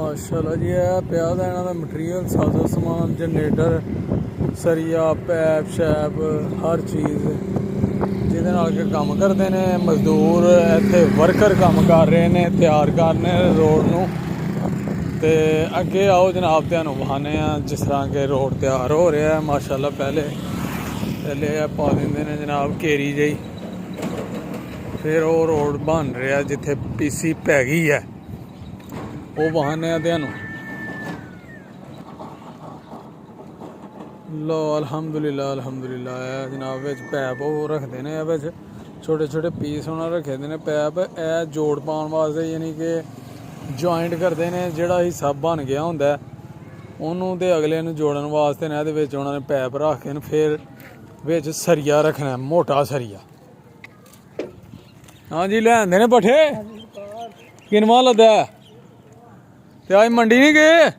माशाल्लाह जी है पिया दा इन्हां दा मटीरियल साजो समान जनरेटर सरिया पैप शैप हर चीज़ जिहदे नाल के काम करते ने मजदूर इत्थे वर्कर काम कर रहे ने तैयार करने रोड नूं ते अगे आओ जनाब तुहानूं विखाने जिस तरह के रोड तैयार हो रहा है माशाल्लाह पहले पा दिंदे ने जनाब घेरी जही फिर वो रोड बन रहा जिथे पीसी पै गई है वो बहाने तुहानूं लो अल्हम्दुलिल्लाह जनाब विच पैप वो रखते ने विच छोटे छोटे पीस उन्होंने रखे ने पैप ए जोड़ पाने वास्ते यानी कि जॉइंट करते हैं जोड़ा हिस्सा बन गया होंगे उन्होंने तो अगले जोड़न वास्ते ने उन्होंने पैप रख के फिर विच सरिया रखना मोटा सरिया। हाँ जी ले आंदे ने पट्ठे किनवा लद्दा ते अज मंडी नहीं गए।